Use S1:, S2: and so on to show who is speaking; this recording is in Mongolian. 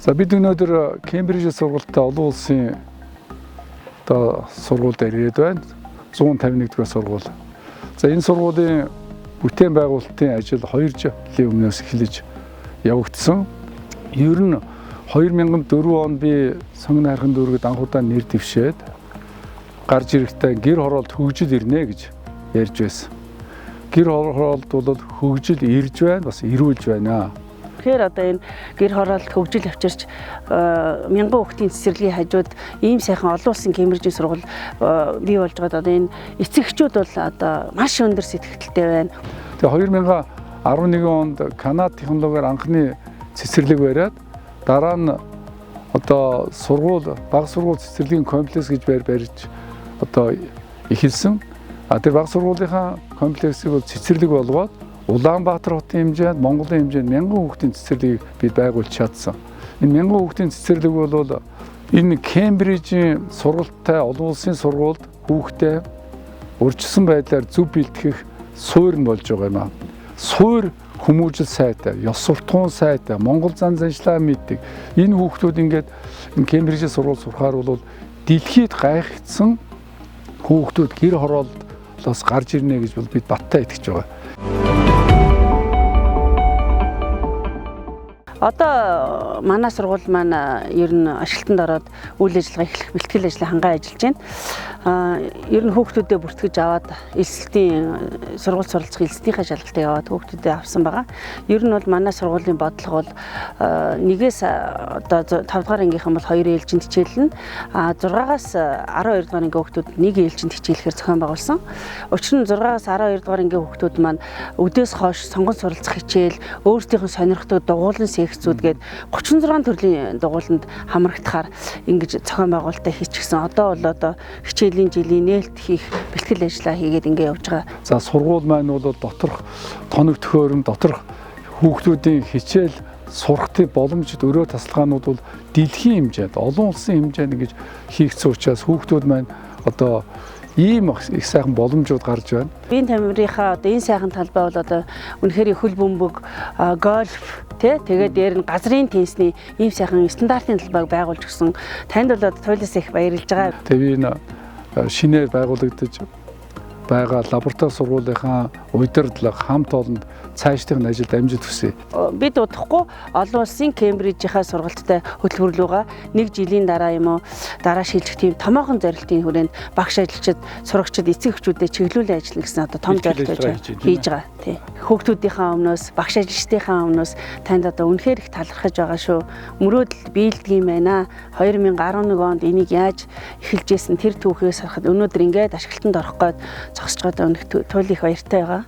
S1: За бид өнөөдөр Кембриж сургуультай олон улсын одоо сургуульд ирээд байна. 151-р сургууль. За энэ сургуулийн бүтээн байгуулалтын ажил 2 жилийн өмнөөс эхэлж явагдсан. Ер нь 2004 он би Сонгон хайрхан дүүргэд анхудаа нэр дэвшээд гарч ирэхдээ гэр хороолт хөгжил ирнэ гэж ярьж байсан. Гэр хороолт бол хөгжил ирж байна, бас ирүүлж байна.
S2: Тэгэхээр одоо энэ гэр хороолт хөгжил авчирч мянган хүүхдийн цэцэрлэгийн хажууд ийм сайхан олон улсын Кембрижийн сургууль бий болж байгаа. Одоо энэ эцэгчүүд бол одоо маш өндөр сэтгэгдэлтэй байна.
S1: Тэгээ 2011 онд Канада технологиор анхны цэцэрлэг бариад дараа нь одоо баг сургууль цэцэрлэгийн комплекс гэж барьж одоо эхэлсэн. Тэр баг сургуулийнхаа комплексыг бол цэцэрлэг болгоод Улаанбаатар хотын хэмжээнд, Монголын хэмжээнд мянган хүүхдийн цэцэрлэгийг бид байгуулж чадсан. Энэ мянган хүүхдийн цэцэрлэг бол энэ Кембрижийн сургуультай олон улсын сургуульд хүүхдээ урьдчилсан байдлаар зөв бэлтгэх суурь нь болж байгаа юм аа. Суурь хүмүүжил сайтай, ёс суртахуун сайтай, Монгол зан заншлаа мэддэг. Энэ хүүхдүүд ингээд энэ Кембрижийн сургууль сурахаар бол дэлхийд гайхагдсан хүүхдүүд гэр хорооллоос гарч ирнэ гэж бол бид баттай итгэж байгаа.
S2: Одоо манай сургууль маань ер нь ажилтнанд ороод үйл ажиллагаа эхлэх бэлтгэл ажлаа хангаа ажиллаж байна. Ер нь хүүхдүүдэд бүртгэж аваад элсэлтийн сургууль суралцах элсэлтийнхаа шалгалтыг аваад хүүхдүүдэд авсан байгаа. Ер нь бол манай сургуулийн бодлого бол нэгээс одоо 5 дугаар ангийнхан бол 2 ээлжинд хичээлнэ. 6-аас 12 дугаар ангийн хүүхдүүд 1 ээлжинд хичээлэхээр зохион байгуулсан. Учир нь 6-аас 12 дугаар ангийн хүүхдүүд маань өдөөс хойш сонгон суралцах хичээл, өөрсдийнхөө сонирхдаг дугуулan секцүүд гээд 36 төрлийн дугууланд хамрагдахаар ингэж зохион байгуулалтаа хийчихсэн. Одоо хичээлийн жилийн нээлт хийх бэлтгэл ажиллаа хийгээд ингэ явж байгаа.
S1: За сургууль маань бол доторх тоног төхөөрөм, доторх хүүхдүүдийн хичээл сурахтын боломжит өрөө тасалгаанууд бол дэлхийн хэмжээнд, олон улсын хэмжээнд ингэж хийгдсэн учраас хүүхдүүд маань одоо ийм их сайхан боломжууд гарч байна.
S2: Биеийн тамирынхаа одоо энэ сайхан талбай бол үнэхээр хөл бөмбөг, гольф тэгээд дээр нь газрын теннисний ийм сайхан стандартын талбайг байгуулж өгсөн. Танд бол туйлаас их баярлж байгаа.
S1: Тэгээ би энэ шинээр байгуулагдаж байгаа лаборатори сургуулийнхаа удирдлага хамт олонд цаашдын ажилд амжилт хүсье.
S2: Бид удахгүй олон улсын Кембрижийнхаа сургалттай хөтөлбөрлөөгөө 1 жилийн дараа юм уу дараа шилжих тийм томоохон зорилтын хүрээнд багш ажилчид, сурагчид, эцэг эхчүүдэд чиглүүлэн ажиллана гэсэн одоо том зорилт хийж байгаа. Тий. Хүүхдүүдийнхаа өмнөөс, багш ажилчдынхаа өмнөөс танд одоо үнэхээр их талархаж байгаа шүү. Мөрөөдөл биелдэг юм байна. 2011 онд энийг яаж эхэлж ийсэн тэр түүхээс харахад өнөөдөр ингээд ашиглалтанд орох гээд зогсож байгаа өнөх туйл их баяртай байгаа.